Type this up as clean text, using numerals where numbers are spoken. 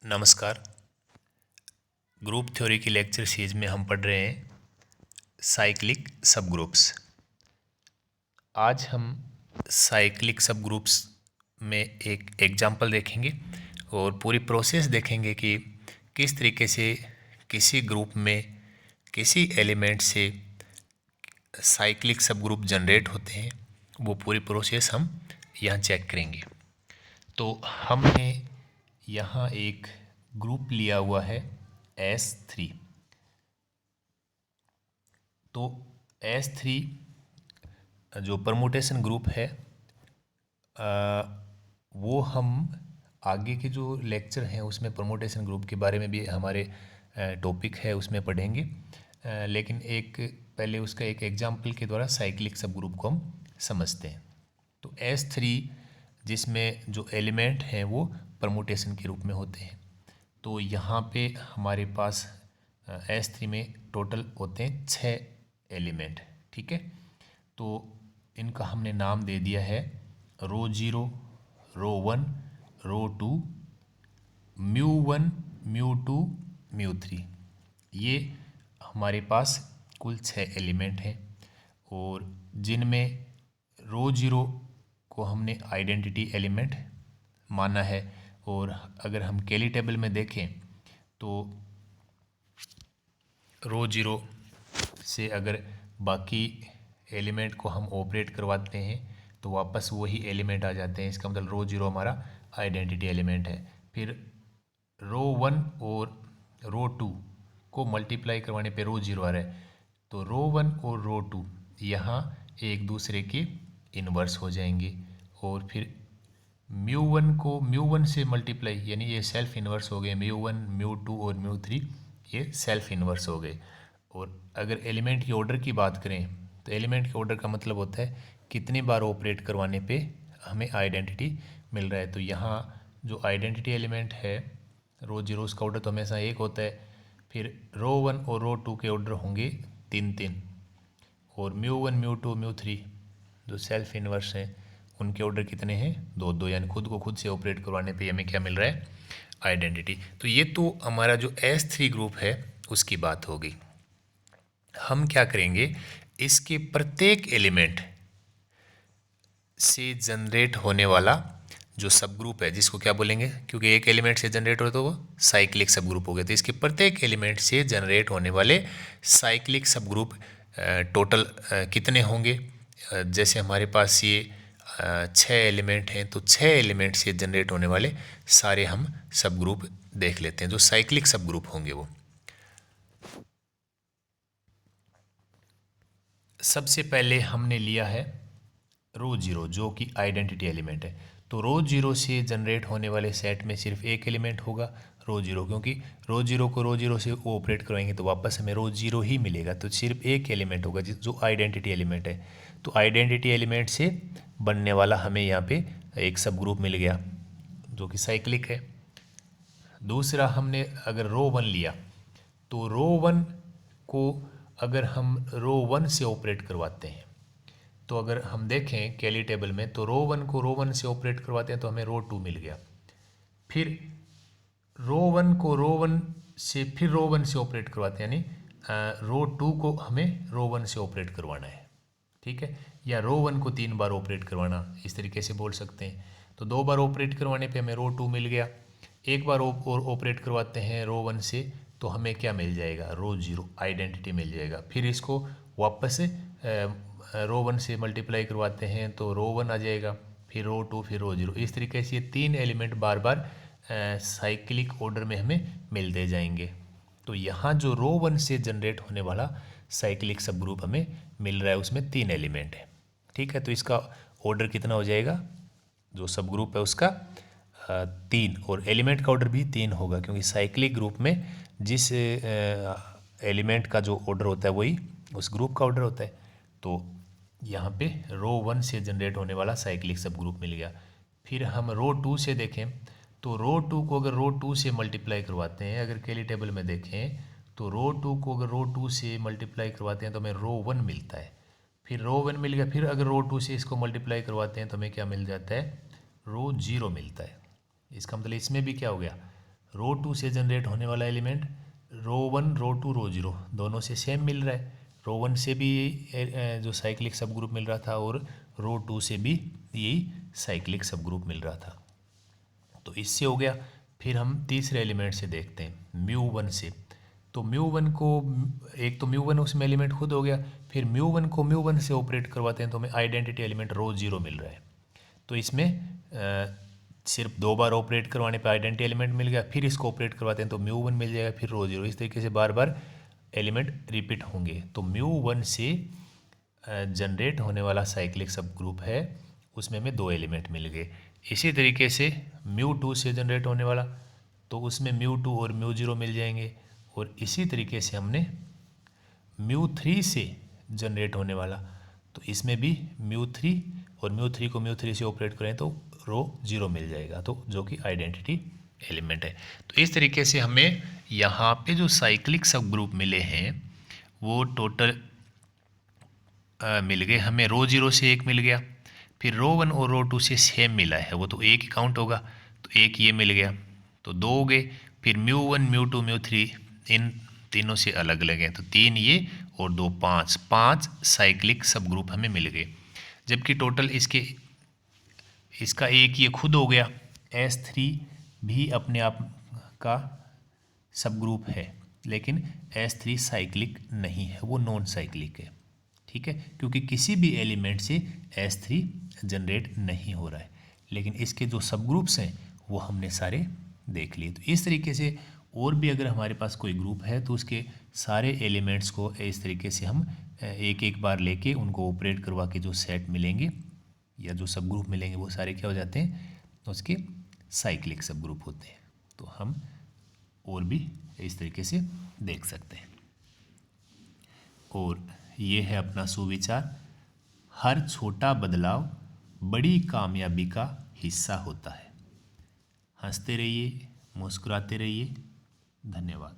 नमस्कार। Group theory की lecture series में हम पढ़ रहे हैं साइक्लिक सब ग्रुप्स। आज हम साइक्लिक सब ग्रुप्स में एक एग्जांपल देखेंगे और पूरी प्रोसेस देखेंगे कि किस तरीके से किसी ग्रुप में किसी एलिमेंट से साइक्लिक सब ग्रुप जनरेट होते हैं। वो पूरी प्रोसेस हम यहाँ चेक करेंगे। तो हमने यहाँ एक ग्रुप लिया हुआ है S3। तो S3 जो परमुटेशन ग्रुप है वो हम आगे के जो लेक्चर हैं उसमें परमुटेशन ग्रुप के बारे में भी हमारे टॉपिक है उसमें पढ़ेंगे। लेकिन एक पहले उसका एक एग्जाम्पल के द्वारा साइक्लिक सब ग्रुप को हम समझते हैं। तो S3 जिसमें जो एलिमेंट हैं वो परमुटेशन के रूप में होते हैं। तो यहाँ पे हमारे पास S3 में टोटल होते हैं 6 एलिमेंट। ठीक है, तो इनका हमने नाम दे दिया है रो 0, रो 1, रो 2, म्यू 1, म्यू 2, म्यू 3। ये हमारे पास कुल 6 एलिमेंट हैं और जिनमें रो 0 को हमने आइडेंटिटी एलिमेंट माना है। और अगर हम कैली टेबल में देखें तो रो 0 से अगर बाकी एलिमेंट को हम ऑपरेट करवाते हैं तो वापस वही एलिमेंट आ जाते हैं। इसका मतलब रो 0 हमारा आइडेंटिटी एलिमेंट है। फिर रो 1 और रो 2 को मल्टीप्लाई करवाने पे रो 0 आ रहा है। तो रो 1 और रो 2 यहाँ एक दूसरे के इन्वर्स हो जाएंगे। और फिर म्यू 1 को म्यू 1 से मल्टीप्लाई यानी ये सेल्फ इन्वर्स हो गए। म्यू 1, म्यू 2 और म्यू 3 ये सेल्फ इन्वर्स हो गए। और अगर एलिमेंट की ऑर्डर की बात करें तो एलिमेंट के ऑर्डर का मतलब होता है कितनी बार ऑपरेट करवाने पे हमें आइडेंटिटी मिल रहा है। तो यहाँ जो आइडेंटिटी एलिमेंट है रो 0 उसका ऑर्डर तो हमेशा 1 होता है। फिर रो 1 और रो 2 के ऑर्डर होंगे 3-3। और म्यू 1, म्यू 2, म्यू 3 जो सेल्फ इन्वर्स हैं उनके ऑर्डर कितने हैं 2-2। यानी खुद को खुद से ऑपरेट करवाने पे हमें क्या मिल रहा है आइडेंटिटी। तो ये तो हमारा जो S3 ग्रुप है उसकी बात होगी। हम क्या करेंगे, इसके प्रत्येक एलिमेंट से जनरेट होने वाला जो सब ग्रुप है जिसको क्या बोलेंगे, क्योंकि एक एलिमेंट से जनरेट हो तो वो साइक्लिक सब ग्रुप हो गया। तो इसके प्रत्येक एलिमेंट से जनरेट होने वाले साइक्लिक सब ग्रुप टोटल कितने होंगे। जैसे हमारे पास ये 6 एलिमेंट हैं तो 6 एलिमेंट से जनरेट होने वाले सारे हम सब ग्रुप देख लेते हैं जो साइक्लिक सब ग्रुप होंगे। वो सबसे पहले हमने लिया है रो 0 जो कि आइडेंटिटी एलिमेंट है। तो रो 0 से जनरेट होने वाले सेट में सिर्फ एक एलिमेंट होगा रो 0, क्योंकि रो 0 को रो 0 से वो ऑपरेट करवाएंगे तो वापस हमें रो 0 ही मिलेगा। तो सिर्फ एक एलिमेंट होगा जो आइडेंटिटी एलिमेंट है। तो आइडेंटिटी एलिमेंट से बनने वाला हमें यहाँ पे एक सब ग्रुप मिल गया जो कि साइक्लिक है। दूसरा हमने अगर रो 1 लिया तो रो 1 को अगर हम रो 1 से ऑपरेट करवाते हैं तो अगर हम देखें कैली टेबल में तो रो 1 को रो 1 से ऑपरेट करवाते हैं तो हमें रो 2 मिल गया। फिर रो 1 को रो 1 से फिर रो 1 से ऑपरेट करवाते हैं, यानी रो 2 को हमें रो 1 से ऑपरेट करवाना है। ठीक है, या रो 1 को 3 बार ऑपरेट करवाना, इस तरीके से बोल सकते हैं। तो 2 बार ऑपरेट करवाने पे हमें रो 2 मिल गया। एक बार और ऑपरेट करवाते हैं रो 1 से तो हमें क्या मिल जाएगा, रो 0 आइडेंटिटी मिल जाएगा। फिर इसको वापस रो 1 से मल्टीप्लाई करवाते हैं तो रो 1 आ जाएगा, फिर रो 2, फिर रो 0। इस तरीके से ये 3 एलिमेंट बार बार साइक्लिक ऑर्डर में हमें मिलते जाएंगे। तो यहाँ जो रो 1 से जनरेट होने वाला साइक्लिक सब ग्रुप हमें मिल रहा है उसमें 3 एलिमेंट है। ठीक है, तो इसका ऑर्डर कितना हो जाएगा, जो सब ग्रुप है उसका 3, और एलिमेंट का ऑर्डर भी 3 होगा, क्योंकि साइक्लिक ग्रुप में जिस एलिमेंट का जो ऑर्डर होता है वही उस ग्रुप का ऑर्डर होता है। तो यहाँ पे रो 1 से जनरेट होने वाला साइक्लिक सब ग्रुप मिल गया। फिर हम रो 2 से देखें तो रो 2 को अगर रो 2 से मल्टीप्लाई करवाते हैं, अगर कैली टेबल में देखें तो रो 2 को अगर रो 2 से मल्टीप्लाई करवाते हैं तो हमें रो 1 मिलता है। फिर रो 1 मिल गया, फिर अगर रो 2 से इसको मल्टीप्लाई करवाते हैं तो हमें क्या मिल जाता है, रो 0 मिलता है। इसका मतलब इसमें भी क्या हो गया, रो 2 से जनरेट होने वाला एलिमेंट रो 1 रो 2 रो 0 दोनों से सेम मिल रहा है। रो 1 से भी जो साइक्लिक सब ग्रुप मिल रहा था और रो 2 से भी यही साइक्लिक सब ग्रुप मिल रहा था। तो इससे हो गया। फिर हम तीसरे एलिमेंट से देखते हैं म्यू 1 से। तो म्यू 1 को एक तो म्यू 1 उसमें एलिमेंट खुद हो गया, फिर म्यू 1 को म्यू 1 से ऑपरेट करवाते हैं तो हमें आइडेंटिटी एलिमेंट रो 0 मिल रहा है। तो इसमें सिर्फ 2 बार ऑपरेट करवाने पर आइडेंटिटी एलिमेंट मिल गया, फिर इसको ऑपरेट करवाते हैं तो म्यू 1 मिल जाएगा, फिर रो 0। इस तरीके से बार बार एलिमेंट रिपीट होंगे। तो म्यू 1 से जनरेट होने वाला साइक्लिक सब ग्रुप है उसमें हमें 2 एलिमेंट मिल गए। इसी तरीके से म्यू 2 से जनरेट होने वाला तो उसमें म्यू 2 और म्यू 0 मिल जाएंगे। और इसी तरीके से हमने म्यू 3 से जनरेट होने वाला तो इसमें भी म्यू 3 और म्यू 3 को म्यू 3 से ऑपरेट करें तो रो 0 मिल जाएगा, तो जो कि आइडेंटिटी एलिमेंट है। तो इस तरीके से हमें यहाँ पे जो साइक्लिक सब ग्रुप मिले हैं वो टोटल मिल गए। हमें रो 0 से एक मिल गया, फिर रो 1 और रो 2 से सेम मिला है, वो तो एक ही काउंट होगा, तो एक ये मिल गया, तो 2 हो गए। फिर म्यू 1 म्यू 2 म्यू 3 इन तीनों से अलग अलग हैं, तो 3 ये और 2 5 साइक्लिक सब ग्रुप हमें मिल गए। जबकि टोटल इसका एक ये खुद हो गया। S3 भी अपने आप का सब ग्रुप है, लेकिन S3 साइक्लिक नहीं है, वो नॉन साइक्लिक है। ठीक है, क्योंकि किसी भी एलिमेंट से S3 जनरेट नहीं हो रहा है, लेकिन इसके जो सब ग्रुप्स हैं वो हमने सारे देख लिए। तो इस तरीके से और भी अगर हमारे पास कोई ग्रुप है तो उसके सारे एलिमेंट्स को इस तरीके से हम एक एक बार लेके उनको ऑपरेट करवा के जो सेट मिलेंगे या जो सब ग्रुप मिलेंगे वो सारे क्या हो जाते हैं, उसके साइक्लिक सब ग्रुप होते हैं। तो हम और भी इस तरीके से देख सकते हैं। और ये है अपना सुविचार, हर छोटा बदलाव बड़ी कामयाबी का हिस्सा होता है। हंसते रहिए, मुस्कुराते रहिए। धन्यवाद।